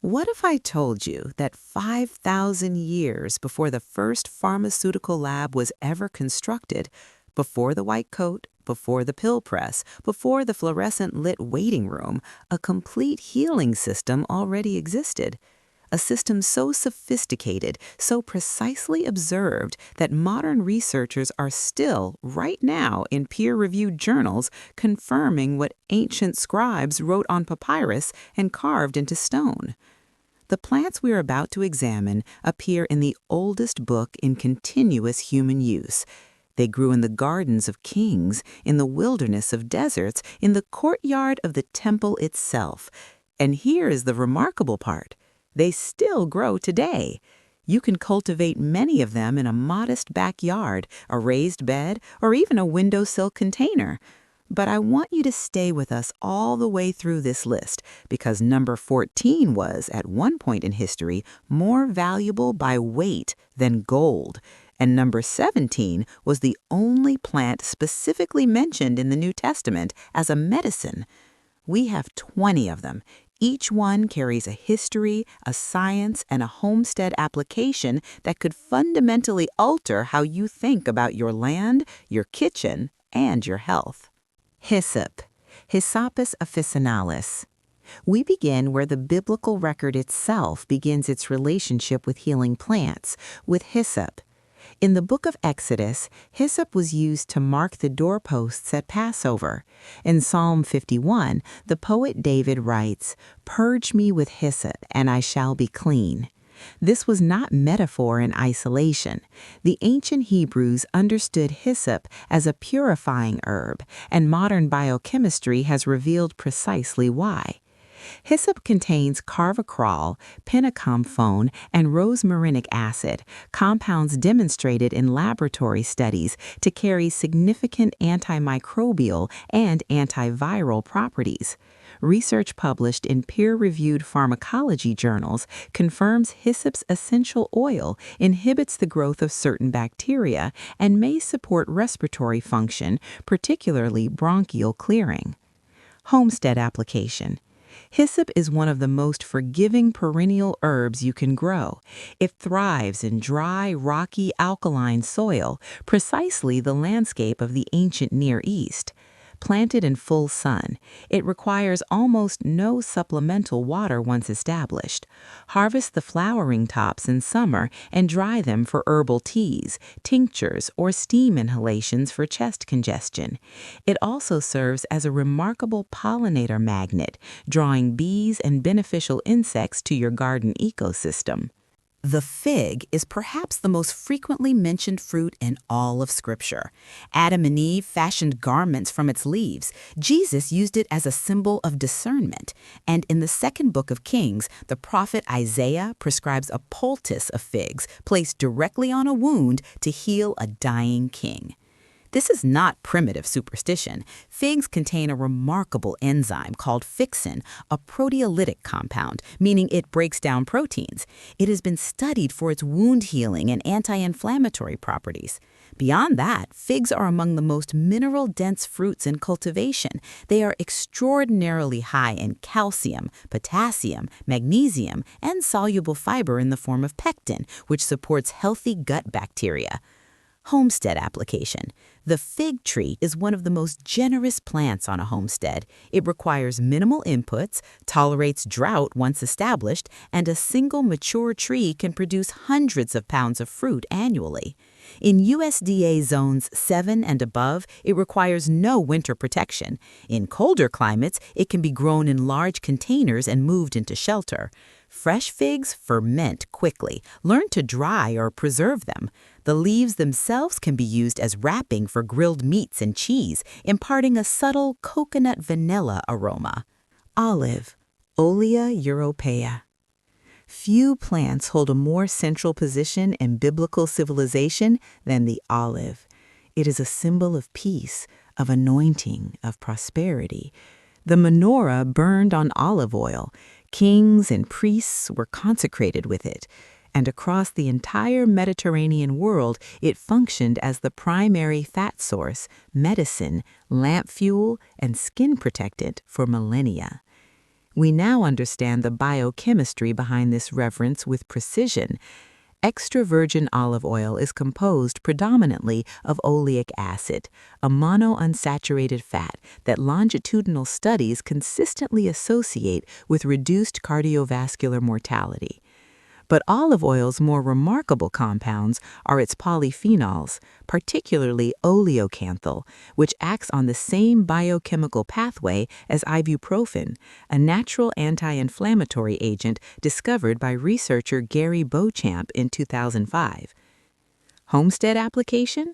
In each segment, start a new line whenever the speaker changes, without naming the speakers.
What if I told you that 5,000 years before the first pharmaceutical lab was ever constructed, before the white coat, before the pill press, before the fluorescent lit waiting room, a complete healing system already existed? A system so sophisticated, so precisely observed that modern researchers are still, right now, in peer-reviewed journals confirming what ancient scribes wrote on papyrus and carved into stone. The plants we are about to examine appear in the oldest book in continuous human use. They grew in the gardens of kings, in the wilderness of deserts, in the courtyard of the temple itself. And here is the remarkable part. They still grow today. You can cultivate many of them in a modest backyard, a raised bed, or even a windowsill container. But I want you to stay with us all the way through this list because number 14 was, at one point in history, more valuable by weight than gold. And number 17 was the only plant specifically mentioned in the New Testament as a medicine. We have 20 of them. Each one carries a history, a science, and a homestead application that could fundamentally alter how you think about your land, your kitchen, and your health. Hyssop, Hyssopus officinalis. We begin where the biblical record itself begins its relationship with healing plants, with hyssop. In the book of Exodus, hyssop was used to mark the doorposts at Passover. In Psalm 51, the poet David writes, "Purge me with hyssop, and I shall be clean." This was not metaphor in isolation. The ancient Hebrews understood hyssop as a purifying herb, and modern biochemistry has revealed precisely why. Hyssop contains carvacrol, penacamphone, and rosmarinic acid, compounds demonstrated in laboratory studies to carry significant antimicrobial and antiviral properties. Research published in peer-reviewed pharmacology journals confirms hyssop's essential oil inhibits the growth of certain bacteria and may support respiratory function, particularly bronchial clearing. Homestead application. Hyssop is one of the most forgiving perennial herbs you can grow. It thrives in dry, rocky, alkaline soil, precisely the landscape of the ancient Near East. Planted in full sun, it requires almost no supplemental water once established. Harvest the flowering tops in summer and dry them for herbal teas, tinctures, or steam inhalations for chest congestion. It also serves as a remarkable pollinator magnet, drawing bees and beneficial insects to your garden ecosystem. The fig is perhaps the most frequently mentioned fruit in all of Scripture. Adam and Eve fashioned garments from its leaves. Jesus used it as a symbol of discernment. And in the second book of Kings, the prophet Isaiah prescribes a poultice of figs placed directly on a wound to heal a dying king. This is not primitive superstition. Figs contain a remarkable enzyme called fixin, a proteolytic compound, meaning it breaks down proteins. It has been studied for its wound healing and anti-inflammatory properties. Beyond that, figs are among the most mineral-dense fruits in cultivation. They are extraordinarily high in calcium, potassium, magnesium, and soluble fiber in the form of pectin, which supports healthy gut bacteria. Homestead application. The fig tree is one of the most generous plants on a homestead. It requires minimal inputs, tolerates drought once established, and a single mature tree can produce hundreds of pounds of fruit annually. In USDA zones 7 and above, it requires no winter protection. In colder climates, it can be grown in large containers and moved into shelter. Fresh figs ferment quickly. Learn to dry or preserve them. The leaves themselves can be used as wrapping for grilled meats and cheese, imparting a subtle coconut vanilla aroma. Olive, Olea europaea. Few plants hold a more central position in biblical civilization than the olive. It is a symbol of peace, of anointing, of prosperity. The menorah burned on olive oil. Kings and priests were consecrated with it. And across the entire Mediterranean world, it functioned as the primary fat source, medicine, lamp fuel, and skin protectant for millennia. We now understand the biochemistry behind this reverence with precision. Extra virgin olive oil is composed predominantly of oleic acid, a monounsaturated fat that longitudinal studies consistently associate with reduced cardiovascular mortality. But olive oil's more remarkable compounds are its polyphenols, particularly oleocanthal, which acts on the same biochemical pathway as ibuprofen, a natural anti-inflammatory agent discovered by researcher Gary Beauchamp in 2005. Homestead application?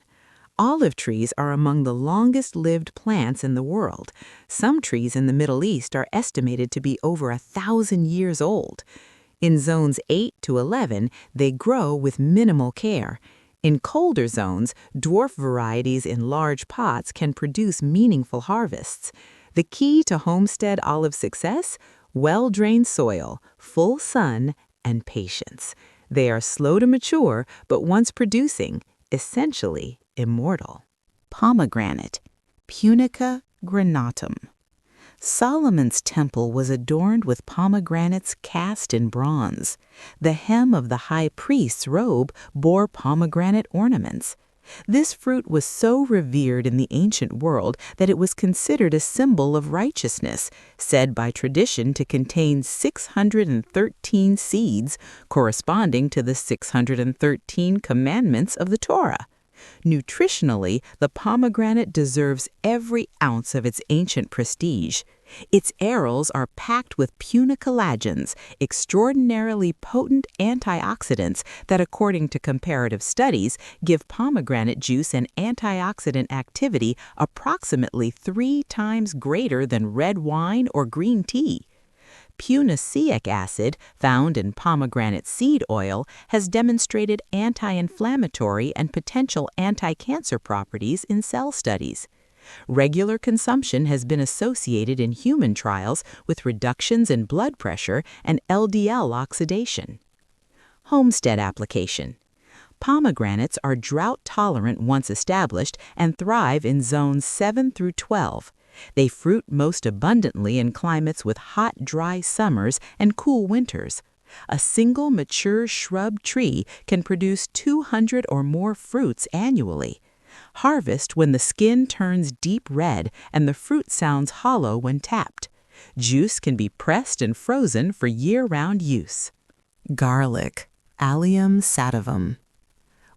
Olive trees are among the longest-lived plants in the world. Some trees in the Middle East are estimated to be over 1,000 years old. In zones 8 to 11, they grow with minimal care. In colder zones, dwarf varieties in large pots can produce meaningful harvests. The key to homestead olive success? Well-drained soil, full sun, and patience. They are slow to mature, but once producing, essentially immortal. Pomegranate, Punica granatum. Solomon's temple was adorned with pomegranates cast in bronze. The hem of the high priest's robe bore pomegranate ornaments. This fruit was so revered in the ancient world that it was considered a symbol of righteousness, said by tradition to contain 613 seeds, corresponding to the 613 commandments of the Torah. Nutritionally, the pomegranate deserves every ounce of its ancient prestige. Its arils are packed with punicolagens, extraordinarily potent antioxidants that, according to comparative studies, give pomegranate juice an antioxidant activity approximately 3 times greater than red wine or green tea. Punicic acid, found in pomegranate seed oil, has demonstrated anti-inflammatory and potential anti-cancer properties in cell studies. Regular consumption has been associated in human trials with reductions in blood pressure and LDL oxidation. Homestead application. Pomegranates are drought-tolerant once established and thrive in zones 7 through 12. They fruit most abundantly in climates with hot, dry summers and cool winters. A single mature shrub tree can produce 200 or more fruits annually. Harvest when the skin turns deep red and the fruit sounds hollow when tapped. Juice can be pressed and frozen for year-round use. Garlic, Allium sativum.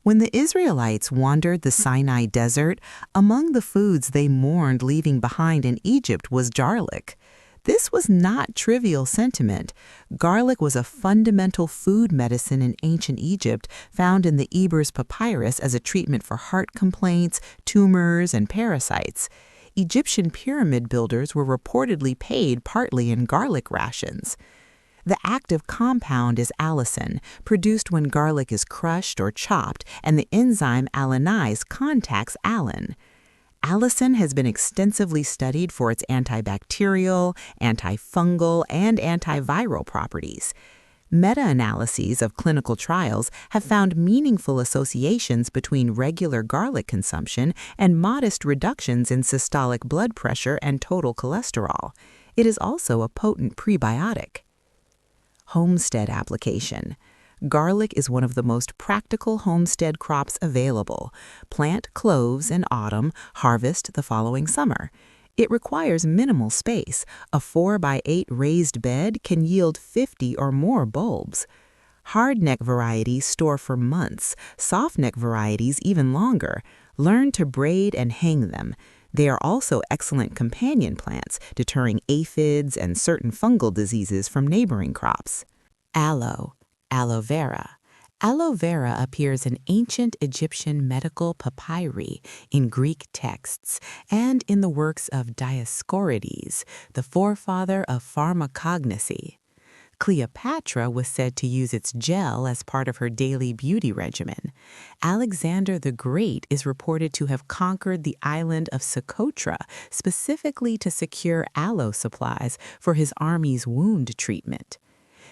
When the Israelites wandered the Sinai desert, among the foods they mourned leaving behind in Egypt was garlic. This was not trivial sentiment. Garlic was a fundamental food medicine in ancient Egypt, found in the Ebers Papyrus as a treatment for heart complaints, tumors, and parasites. Egyptian pyramid builders were reportedly paid partly in garlic rations. The active compound is allicin, produced when garlic is crushed or chopped, and the enzyme allinase contacts allicin. Allicin has been extensively studied for its antibacterial, antifungal, and antiviral properties. Meta-analyses of clinical trials have found meaningful associations between regular garlic consumption and modest reductions in systolic blood pressure and total cholesterol. It is also a potent prebiotic. Homestead application. Garlic is one of the most practical homestead crops available. Plant cloves in autumn, harvest the following summer. It requires minimal space. A 4x8 raised bed can yield 50 or more bulbs. Hardneck varieties store for months, softneck varieties even longer. Learn to braid and hang them. They are also excellent companion plants, deterring aphids and certain fungal diseases from neighboring crops. Aloe, aloe vera. Aloe vera appears in ancient Egyptian medical papyri, in Greek texts, and in the works of Dioscorides, the forefather of pharmacognosy. Cleopatra was said to use its gel as part of her daily beauty regimen. Alexander the Great is reported to have conquered the island of Socotra specifically to secure aloe supplies for his army's wound treatment.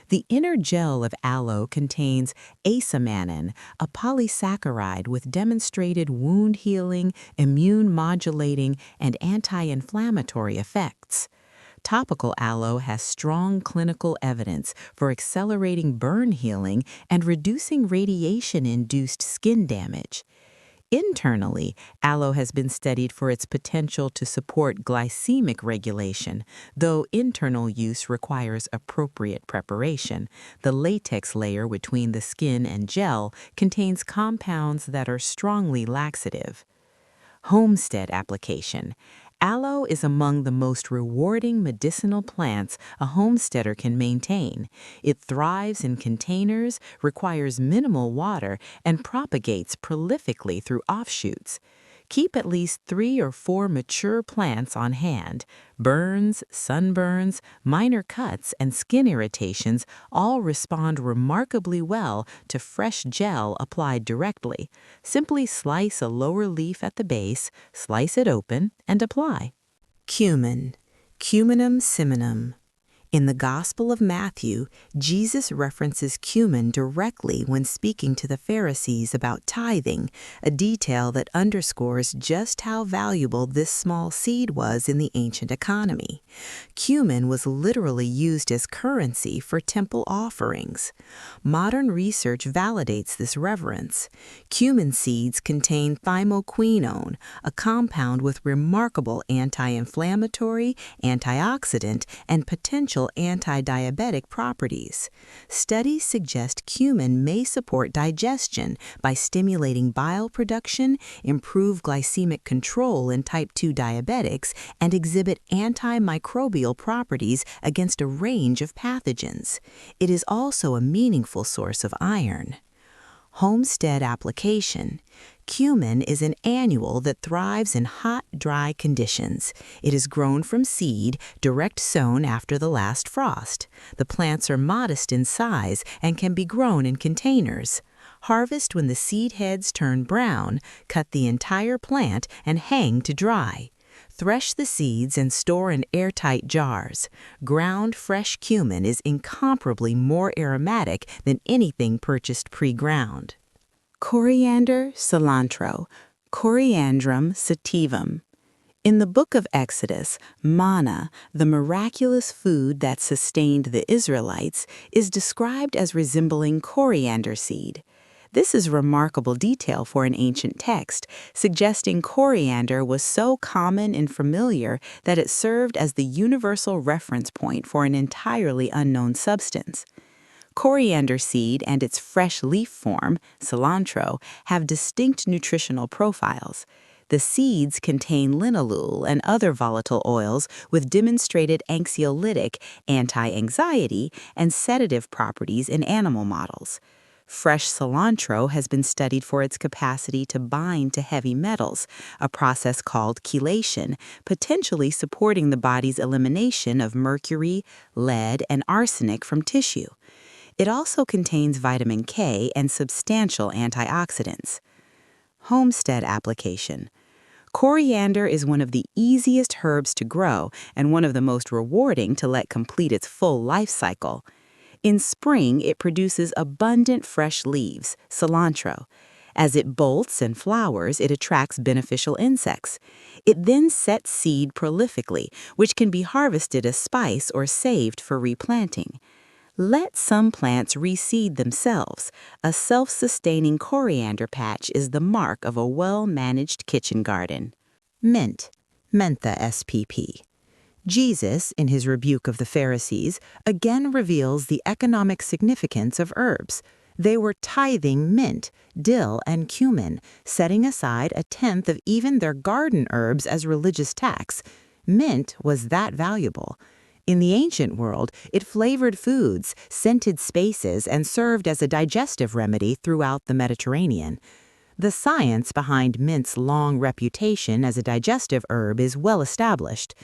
The inner gel of aloe contains asamannan, a polysaccharide with demonstrated wound healing, immune modulating, and anti-inflammatory effects. Topical aloe has strong clinical evidence for accelerating burn healing and reducing radiation-induced skin damage. Internally, aloe has been studied for its potential to support glycemic regulation, though internal use requires appropriate preparation. The latex layer between the skin and gel contains compounds that are strongly laxative. Homestead application. Aloe is among the most rewarding medicinal plants a homesteader can maintain. It thrives in containers, requires minimal water, and propagates prolifically through offshoots. Keep at least 3 or 4 mature plants on hand. Burns, sunburns, minor cuts, and skin irritations all respond remarkably well to fresh gel applied directly. Simply slice a lower leaf at the base, slice it open, and apply. Cumin, Cuminum ciminum. In the Gospel of Matthew, Jesus references cumin directly when speaking to the Pharisees about tithing, a detail that underscores just how valuable this small seed was in the ancient economy. Cumin was literally used as currency for temple offerings. Modern research validates this reverence. Cumin seeds contain thymoquinone, a compound with remarkable anti-inflammatory, antioxidant, and potential anti-diabetic properties. Studies suggest cumin may support digestion by stimulating bile production, improve glycemic control in type 2 diabetics, and exhibit antimicrobial properties against a range of pathogens. It is also a meaningful source of iron. Homestead application. Cumin is an annual that thrives in hot, dry conditions. It is grown from seed, direct sown after the last frost. The plants are modest in size and can be grown in containers. Harvest when the seed heads turn brown, cut the entire plant, and hang to dry. Thresh the seeds and store in airtight jars. Ground fresh cumin is incomparably more aromatic than anything purchased pre-ground. Coriander, cilantro, Coriandrum sativum. In the book of Exodus, manna, the miraculous food that sustained the Israelites, is described as resembling coriander seed. This is remarkable detail for an ancient text, suggesting coriander was so common and familiar that it served as the universal reference point for an entirely unknown substance. Coriander seed and its fresh leaf form, cilantro, have distinct nutritional profiles. The seeds contain linalool and other volatile oils with demonstrated anxiolytic, anti-anxiety, and sedative properties in animal models. Fresh cilantro has been studied for its capacity to bind to heavy metals, a process called chelation, potentially supporting the body's elimination of mercury, lead, and arsenic from tissue. It also contains vitamin K and substantial antioxidants. Homestead application. Coriander is one of the easiest herbs to grow and one of the most rewarding to let complete its full life cycle. In spring, it produces abundant fresh leaves, cilantro. As it bolts and flowers, it attracts beneficial insects. It then sets seed prolifically, which can be harvested as spice or saved for replanting. Let some plants reseed themselves. A self-sustaining coriander patch is the mark of a well-managed kitchen garden. Mint, Mentha spp. Jesus, in his rebuke of the Pharisees, again reveals the economic significance of herbs. They were tithing mint, dill, and cumin, setting aside 1/10 of even their garden herbs as religious tax. Mint was that valuable. In the ancient world, it flavored foods, scented spaces, and served as a digestive remedy throughout the Mediterranean. The science behind mint's long reputation as a digestive herb is well established.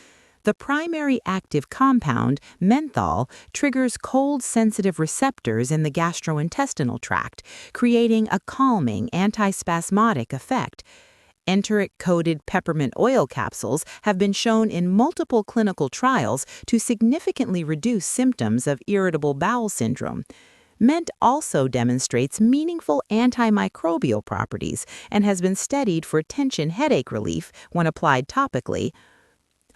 The primary active compound, menthol, triggers cold-sensitive receptors in the gastrointestinal tract, creating a calming, antispasmodic effect. Enteric-coated peppermint oil capsules have been shown in multiple clinical trials to significantly reduce symptoms of irritable bowel syndrome. Mint also demonstrates meaningful antimicrobial properties and has been studied for tension headache relief when applied topically.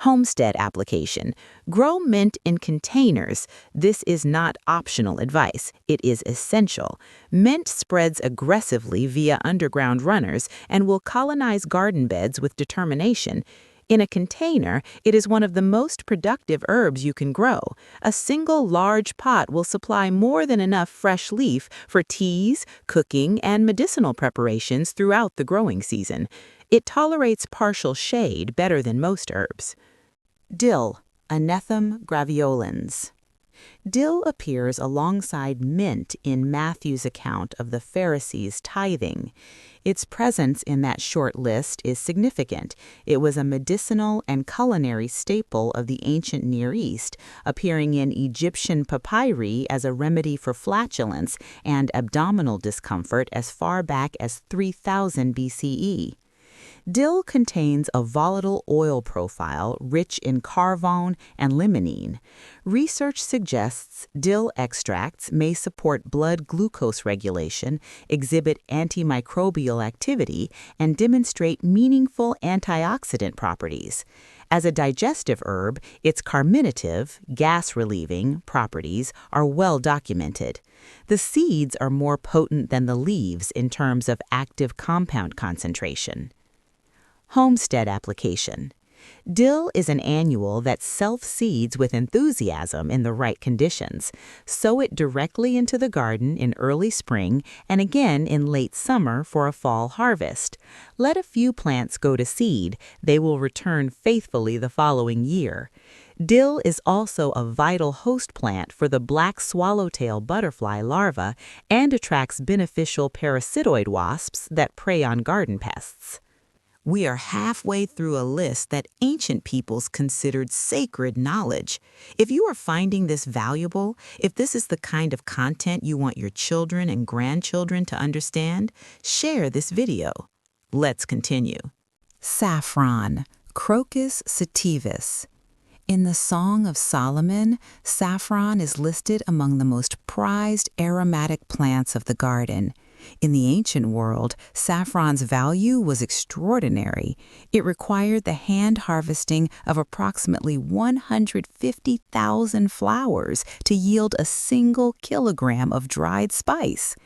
Homestead application. Grow mint in containers. This is not optional advice. It is essential. Mint spreads aggressively via underground runners and will colonize garden beds with determination. In a container, it is one of the most productive herbs you can grow. A single large pot will supply more than enough fresh leaf for teas, cooking, and medicinal preparations throughout the growing season. It tolerates partial shade better than most herbs. Dill, Anethum graveolens. Dill appears alongside mint in Matthew's account of the Pharisees' tithing. Its presence in that short list is significant. It was a medicinal and culinary staple of the ancient Near East, appearing in Egyptian papyri as a remedy for flatulence and abdominal discomfort as far back as 3000 BCE. Dill contains a volatile oil profile rich in carvone and limonene. Research suggests dill extracts may support blood glucose regulation, exhibit antimicrobial activity, and demonstrate meaningful antioxidant properties. As a digestive herb, its carminative, gas-relieving properties are well documented. The seeds are more potent than the leaves in terms of active compound concentration. Homestead application. Dill is an annual that self-seeds with enthusiasm in the right conditions. Sow it directly into the garden in early spring and again in late summer for a fall harvest. Let a few plants go to seed. They will return faithfully the following year. Dill is also a vital host plant for the black swallowtail butterfly larva and attracts beneficial parasitoid wasps that prey on garden pests. We are halfway through a list that ancient peoples considered sacred knowledge. If you are finding this valuable, if this is the kind of content you want your children and grandchildren to understand, share this video. Let's continue. Saffron, Crocus sativus. In the Song of Solomon, saffron is listed among the most prized aromatic plants of the garden. In the ancient world, saffron's value was extraordinary. It required the hand harvesting of approximately 150,000 flowers to yield a single kilogram of dried spice.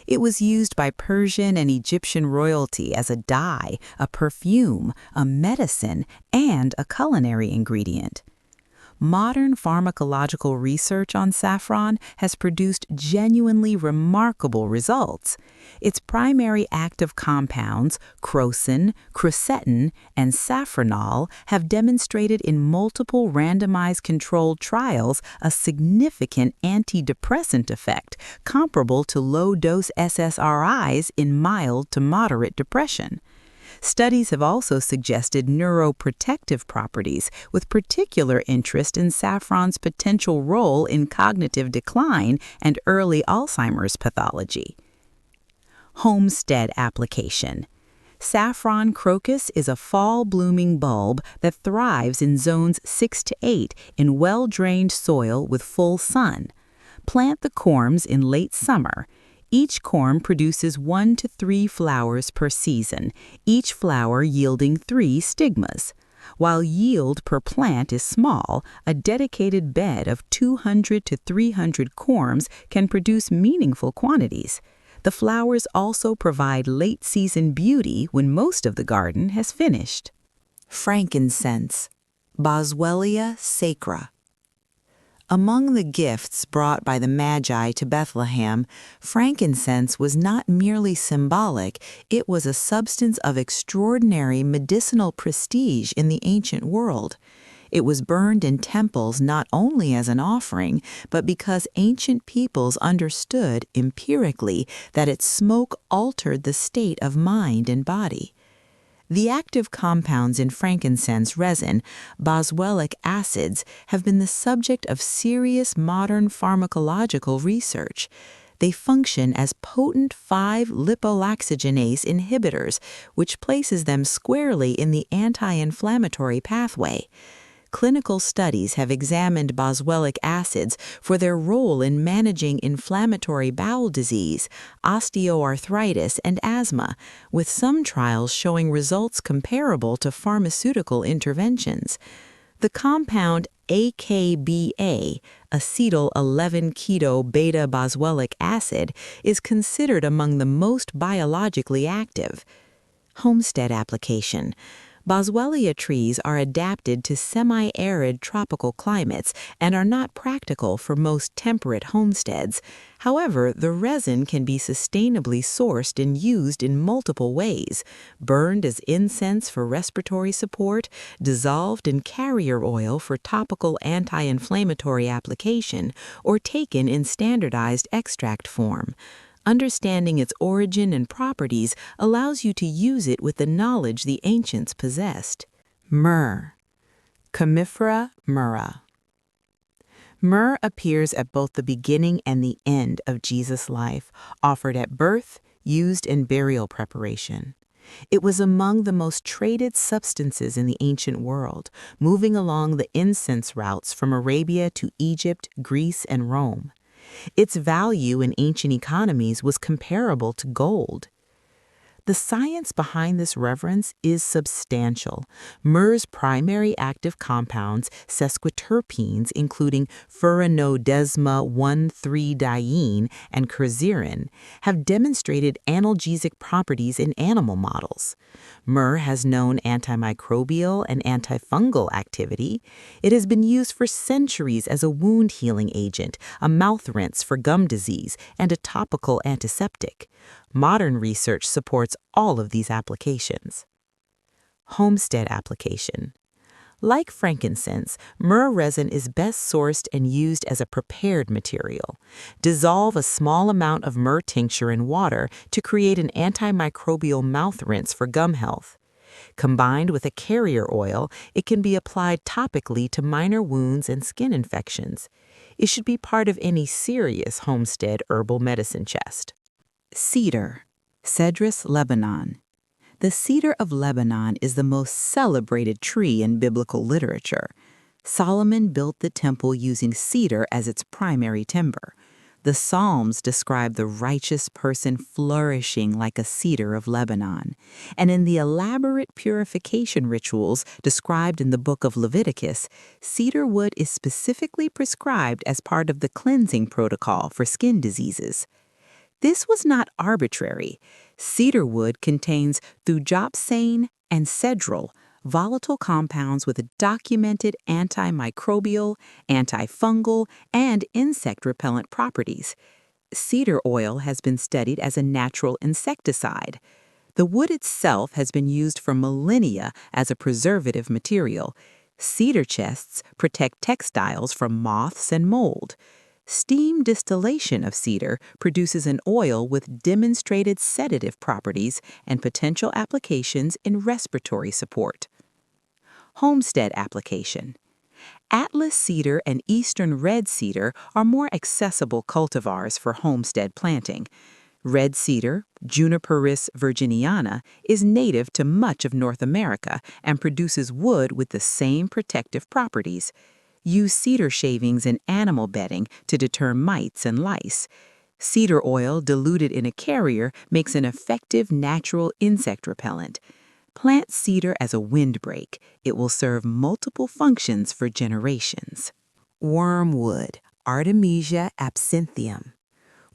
It was used by Persian and Egyptian royalty as a dye, a perfume, a medicine, and a culinary ingredient. Modern pharmacological research on saffron has produced genuinely remarkable results. Its primary active compounds, crocin, crucetin, and saffronol, have demonstrated in multiple randomized controlled trials a significant antidepressant effect comparable to low-dose SSRIs in mild to moderate depression. Studies have also suggested neuroprotective properties, with particular interest in saffron's potential role in cognitive decline and early Alzheimer's pathology. Homestead application. Saffron crocus is a fall-blooming bulb that thrives in zones 6 to 8 in well-drained soil with full sun. Plant the corms in late summer. Each corm produces 1 to 3 flowers per season, each flower yielding 3 stigmas. While yield per plant is small, a dedicated bed of 200 to 300 corms can produce meaningful quantities. The flowers also provide late-season beauty when most of the garden has finished. Frankincense, Boswellia sacra. Among the gifts brought by the Magi to Bethlehem, frankincense was not merely symbolic, it was a substance of extraordinary medicinal prestige in the ancient world. It was burned in temples not only as an offering, but because ancient peoples understood empirically that its smoke altered the state of mind and body. The active compounds in frankincense resin, boswellic acids, have been the subject of serious modern pharmacological research. They function as potent 5-lipolaxygenase inhibitors, which places them squarely in the anti-inflammatory pathway. Clinical studies have examined boswellic acids for their role in managing inflammatory bowel disease, osteoarthritis, and asthma, with some trials showing results comparable to pharmaceutical interventions. The compound AKBA, acetyl 11-keto-beta-boswellic acid, is considered among the most biologically active. Homestead application. Boswellia trees are adapted to semi-arid tropical climates and are not practical for most temperate homesteads. However, the resin can be sustainably sourced and used in multiple ways: burned as incense for respiratory support, dissolved in carrier oil for topical anti-inflammatory application, or taken in standardized extract form. Understanding its origin and properties allows you to use it with the knowledge the ancients possessed. Myrrh. Commiphora myrrha. Myrrh appears at both the beginning and the end of Jesus' life, offered at birth, used in burial preparation. It was among the most traded substances in the ancient world, moving along the incense routes from Arabia to Egypt, Greece, and Rome. Its value in ancient economies was comparable to gold. The science behind this reverence is substantial. Myrrh's primary active compounds, sesquiterpenes, including furanodesma 1,3-diene and quercetin, have demonstrated analgesic properties in animal models. Myrrh has known antimicrobial and antifungal activity. It has been used for centuries as a wound healing agent, a mouth rinse for gum disease, and a topical antiseptic. Modern research supports all of these applications. Homestead application. Like frankincense, myrrh resin is best sourced and used as a prepared material. Dissolve a small amount of myrrh tincture in water to create an antimicrobial mouth rinse for gum health. Combined with a carrier oil, it can be applied topically to minor wounds and skin infections. It should be part of any serious homestead herbal medicine chest. Cedar. Cedrus Lebanon. The cedar of Lebanon is the most celebrated tree in biblical literature. Solomon built the temple using cedar as its primary timber. The Psalms describe the righteous person flourishing like a cedar of Lebanon. And in the elaborate purification rituals described in the book of Leviticus, cedar wood is specifically prescribed as part of the cleansing protocol for skin diseases. This was not arbitrary. Cedar wood contains thujopsane and cedrol, volatile compounds with documented antimicrobial, antifungal, and insect repellent properties. Cedar oil has been studied as a natural insecticide. The wood itself has been used for millennia as a preservative material. Cedar chests protect textiles from moths and mold. Steam distillation of cedar produces an oil with demonstrated sedative properties and potential applications in respiratory support. Homestead application. Atlas cedar and eastern red cedar are more accessible cultivars for homestead planting. Red cedar, Juniperus virginiana, is native to much of North America and produces wood with the same protective properties. Use cedar shavings in animal bedding to deter mites and lice. Cedar oil diluted in a carrier makes an effective natural insect repellent. Plant cedar as a windbreak. It will serve multiple functions for generations. Wormwood, Artemisia absinthium.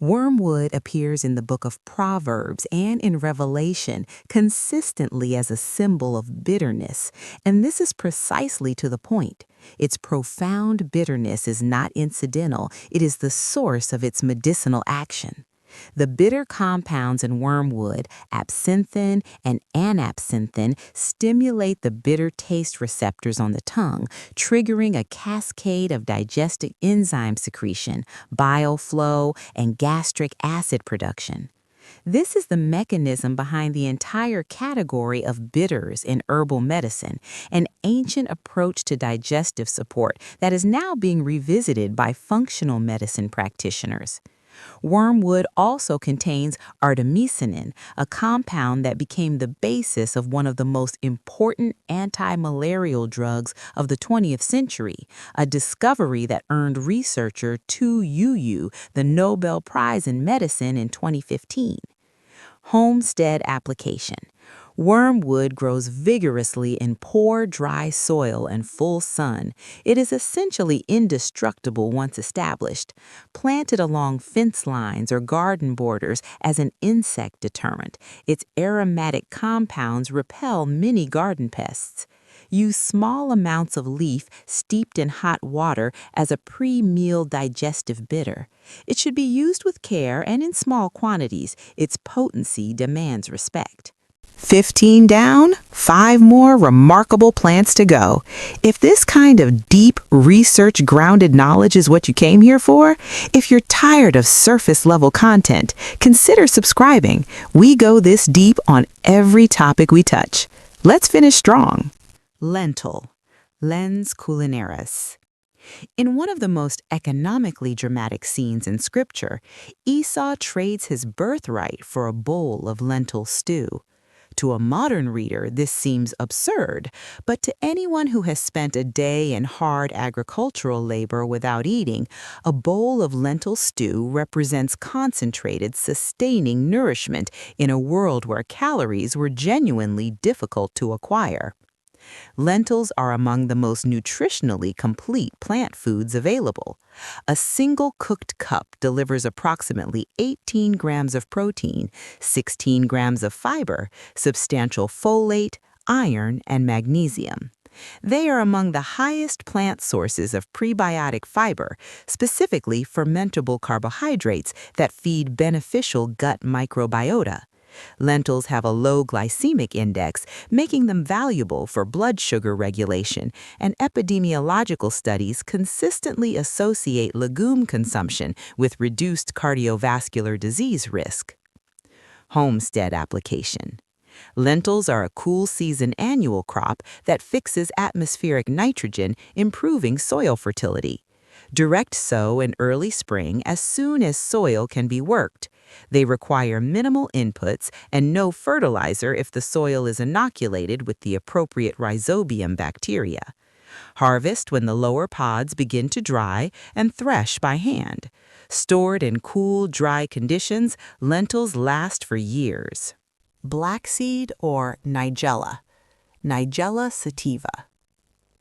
Wormwood appears in the book of Proverbs and in Revelation consistently as a symbol of bitterness, and this is precisely to the point. Its profound bitterness is not incidental, it is the source of its medicinal action. The bitter compounds in wormwood, absinthin and anabsinthin, stimulate the bitter taste receptors on the tongue, triggering a cascade of digestive enzyme secretion, bile flow, and gastric acid production. This is the mechanism behind the entire category of bitters in herbal medicine, an ancient approach to digestive support that is now being revisited by functional medicine practitioners. Wormwood also contains artemisinin, a compound that became the basis of one of the most important anti-malarial drugs of the 20th century, a discovery that earned researcher Tu Youyou the Nobel Prize in Medicine in 2015. Homestead application. Wormwood grows vigorously in poor, dry soil and full sun. It is essentially indestructible once established. Planted along fence lines or garden borders as an insect deterrent, its aromatic compounds repel many garden pests. Use small amounts of leaf steeped in hot water as a pre-meal digestive bitter. It should be used with care and in small quantities. Its potency demands respect. 15 down, 5 more remarkable plants to go. If this kind of deep, research-grounded knowledge is what you came here for, if you're tired of surface-level content, consider subscribing. We go this deep on every topic we touch. Let's finish strong. Lentil, Lens culinaris. In one of the most economically dramatic scenes in Scripture, Esau trades his birthright for a bowl of lentil stew. To a modern reader, this seems absurd, but to anyone who has spent a day in hard agricultural labor without eating, a bowl of lentil stew represents concentrated, sustaining nourishment in a world where calories were genuinely difficult to acquire. Lentils are among the most nutritionally complete plant foods available. A single cooked cup delivers approximately 18 grams of protein, 16 grams of fiber, substantial folate, iron, and magnesium. They are among the highest plant sources of prebiotic fiber, specifically fermentable carbohydrates that feed beneficial gut microbiota. Lentils have a low glycemic index, making them valuable for blood sugar regulation, and epidemiological studies consistently associate legume consumption with reduced cardiovascular disease risk. Homestead application. Lentils are a cool season annual crop that fixes atmospheric nitrogen, improving soil fertility. Direct sow in early spring as soon as soil can be worked. They require minimal inputs and no fertilizer if the soil is inoculated with the appropriate rhizobium bacteria. Harvest when the lower pods begin to dry and thresh by hand. Stored in cool, dry conditions, lentils last for years. Black seed or Nigella. Nigella sativa.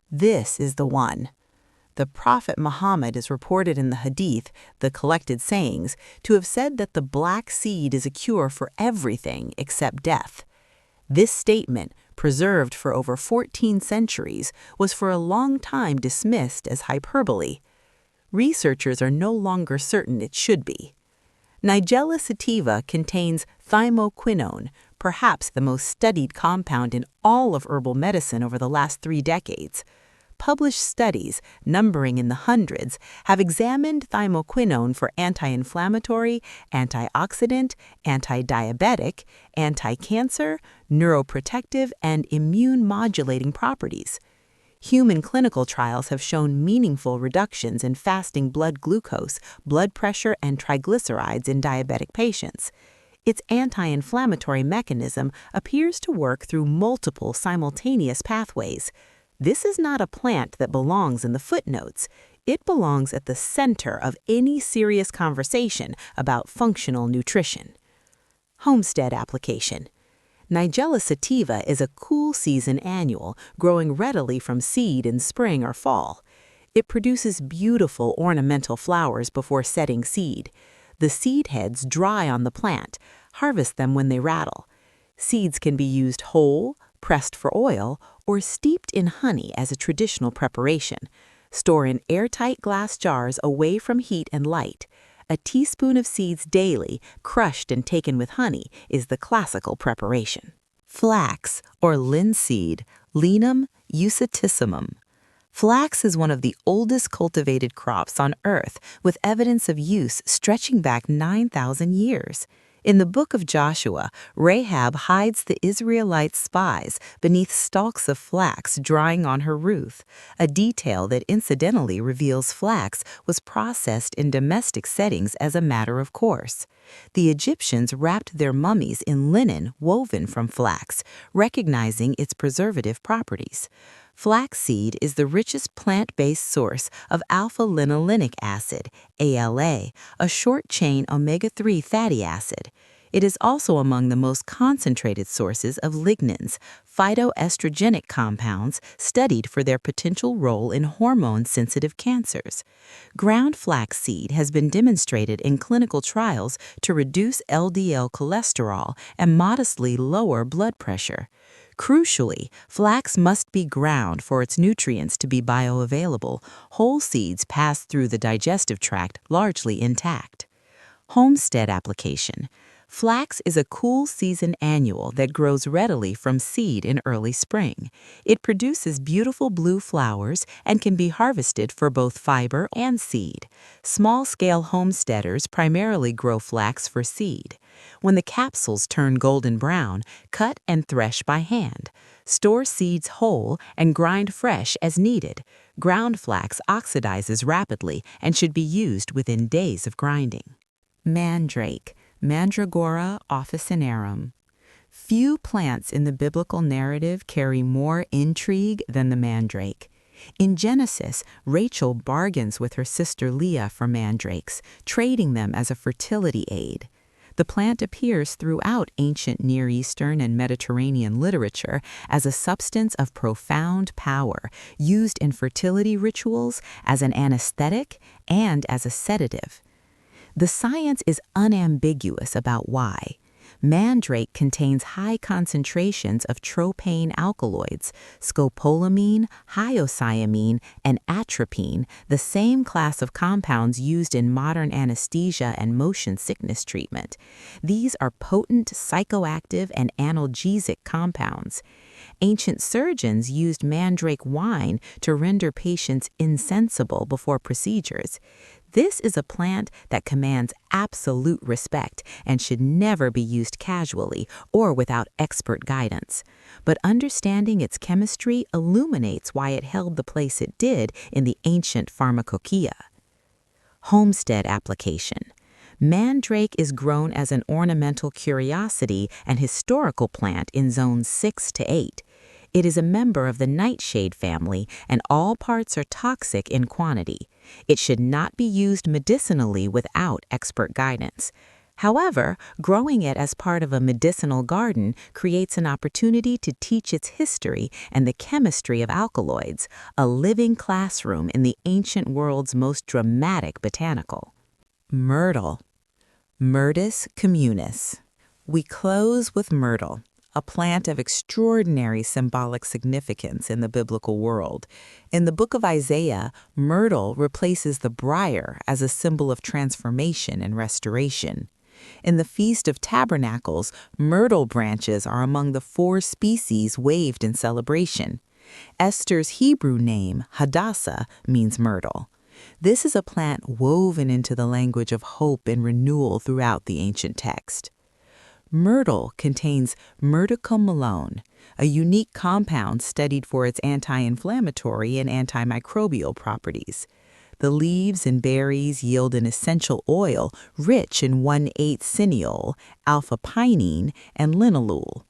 This is the one. The Prophet Muhammad is reported in the Hadith, the collected sayings, to have said that the black seed is a cure for everything except death. This statement, preserved for over 14 centuries, was for a long time dismissed as hyperbole. Researchers are no longer certain it should be. Nigella sativa contains thymoquinone, perhaps the most studied compound in all of herbal medicine over the last 3 decades. Published studies, numbering in the hundreds, have examined thymoquinone for anti-inflammatory, antioxidant, anti-diabetic, anti-cancer, neuroprotective, and immune-modulating properties. Human clinical trials have shown meaningful reductions in fasting blood glucose, blood pressure, and triglycerides in diabetic patients. Its anti-inflammatory mechanism appears to work through multiple simultaneous pathways. This is not a plant that belongs in the footnotes. It belongs at the center of any serious conversation about functional nutrition. Homestead application. Nigella sativa is a cool season annual, growing readily from seed in spring or fall. It produces beautiful ornamental flowers before setting seed. The seed heads dry on the plant. Harvest them when they rattle. Seeds can be used whole, pressed for oil, or steeped in honey as a traditional preparation. Store in airtight glass jars away from heat and light. A teaspoon of seeds daily, crushed and taken with honey, is the classical preparation. Flax, or linseed, Linum usatissimum. Flax is one of the oldest cultivated crops on Earth, with evidence of use stretching back 9,000 years. In the book of Joshua, Rahab hides the Israelite spies beneath stalks of flax drying on her roof, a detail that incidentally reveals flax was processed in domestic settings as a matter of course. The Egyptians wrapped their mummies in linen woven from flax, recognizing its preservative properties. Flaxseed is the richest plant-based source of alpha-linolenic acid, ALA, a short-chain omega-3 fatty acid. It is also among the most concentrated sources of lignans, phytoestrogenic compounds studied for their potential role in hormone-sensitive cancers. Ground flaxseed has been demonstrated in clinical trials to reduce LDL cholesterol and modestly lower blood pressure. Crucially, flax must be ground for its nutrients to be bioavailable. Whole seeds pass through the digestive tract largely intact. Homestead application. Flax is a cool season annual that grows readily from seed in early spring. It produces beautiful blue flowers and can be harvested for both fiber and seed. Small-scale homesteaders primarily grow flax for seed. When the capsules turn golden brown, cut and thresh by hand. Store seeds whole and grind fresh as needed. Ground flax oxidizes rapidly and should be used within days of grinding. Mandrake, Mandragora officinarum. Few plants in the biblical narrative carry more intrigue than the mandrake. In Genesis, Rachel bargains with her sister Leah for mandrakes, trading them as a fertility aid. The plant appears throughout ancient Near Eastern and Mediterranean literature as a substance of profound power, used in fertility rituals, as an anesthetic, and as a sedative. The science is unambiguous about why. Mandrake contains high concentrations of tropane alkaloids, scopolamine, hyoscyamine, and atropine, the same class of compounds used in modern anesthesia and motion sickness treatment. These are potent psychoactive and analgesic compounds. Ancient surgeons used mandrake wine to render patients insensible before procedures. This is a plant that commands absolute respect and should never be used casually or without expert guidance. But understanding its chemistry illuminates why it held the place it did in the ancient pharmacopoeia. Homestead application. Mandrake is grown as an ornamental curiosity and historical plant in zones 6 to 8. It is a member of the nightshade family, and all parts are toxic in quantity. It should not be used medicinally without expert guidance. However, growing it as part of a medicinal garden creates an opportunity to teach its history and the chemistry of alkaloids, a living classroom in the ancient world's most dramatic botanical. Myrtle. Myrtus communis. We close with myrtle, a plant of extraordinary symbolic significance in the biblical world. In the book of Isaiah, myrtle replaces the briar as a symbol of transformation and restoration. In the Feast of Tabernacles, myrtle branches are among the 4 species waved in celebration. Esther's Hebrew name, Hadassah, means myrtle. This is a plant woven into the language of hope and renewal throughout the ancient text. Myrtle contains myrtecum malone, a unique compound studied for its anti-inflammatory and antimicrobial properties. The leaves and berries yield an essential oil rich in 1,8 cineol, alpha-pinene, and linalool.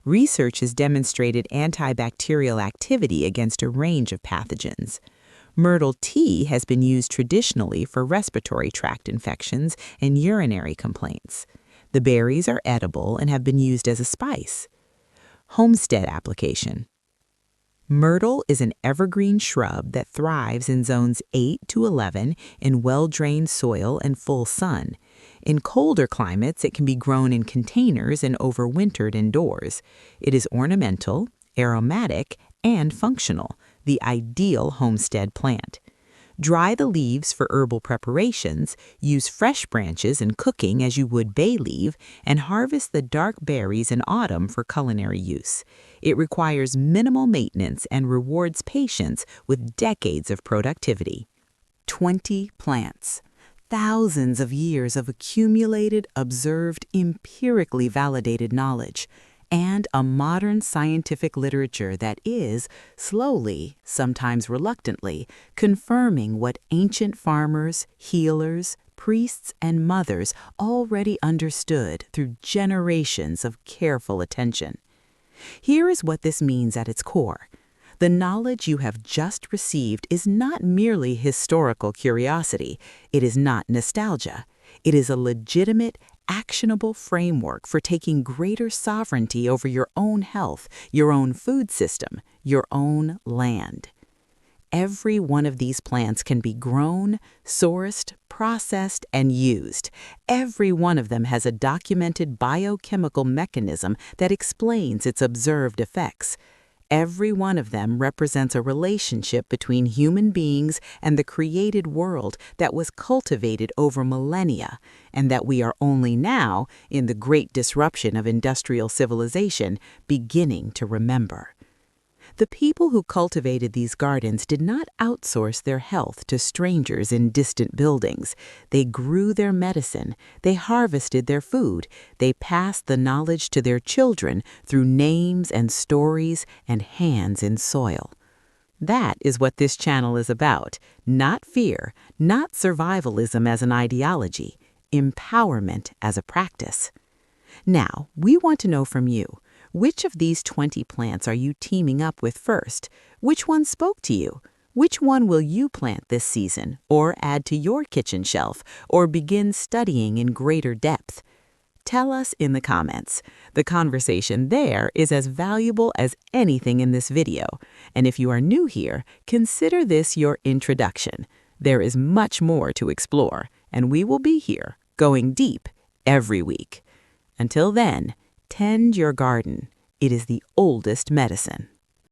Research has demonstrated antibacterial activity against a range of pathogens. Myrtle tea has been used traditionally for respiratory tract infections and urinary complaints. The berries are edible and have been used as a spice. Homestead application. Myrtle is an evergreen shrub that thrives in zones 8 to 11 in well-drained soil and full sun. In colder climates, it can be grown in containers and overwintered indoors. It is ornamental, aromatic, and functional, the ideal homestead plant. Dry the leaves for herbal preparations, use fresh branches in cooking as you would bay leaf, and harvest the dark berries in autumn for culinary use. It requires minimal maintenance and rewards patience with decades of productivity. 20 plants. Thousands of years of accumulated, observed, empirically validated knowledge, and a modern scientific literature that is, slowly, sometimes reluctantly, confirming what ancient farmers, healers, priests, and mothers already understood through generations of careful attention. Here is what this means at its core. The knowledge you have just received is not merely historical curiosity. It is not nostalgia. It is a legitimate, actionable framework for taking greater sovereignty over your own health, your own food system, your own land. Every one of these plants can be grown, sourced, processed, and used. Every one of them has a documented biochemical mechanism that explains its observed effects. Every one of them represents a relationship between human beings and the created world that was cultivated over millennia, and that we are only now, in the great disruption of industrial civilization, beginning to remember. The people who cultivated these gardens did not outsource their health to strangers in distant buildings. They grew their medicine, they harvested their food, they passed the knowledge to their children through names and stories and hands in soil. That is what this channel is about. Not fear, not survivalism as an ideology, empowerment as a practice. Now, we want to know from you. Which of these 20 plants are you teaming up with first? Which one spoke to you? Which one will you plant this season, or add to your kitchen shelf, or begin studying in greater depth? Tell us in the comments. The conversation there is as valuable as anything in this video. And if you are new here, consider this your introduction. There is much more to explore, and we will be here, going deep, every week. Until then, tend your garden. It is the oldest medicine.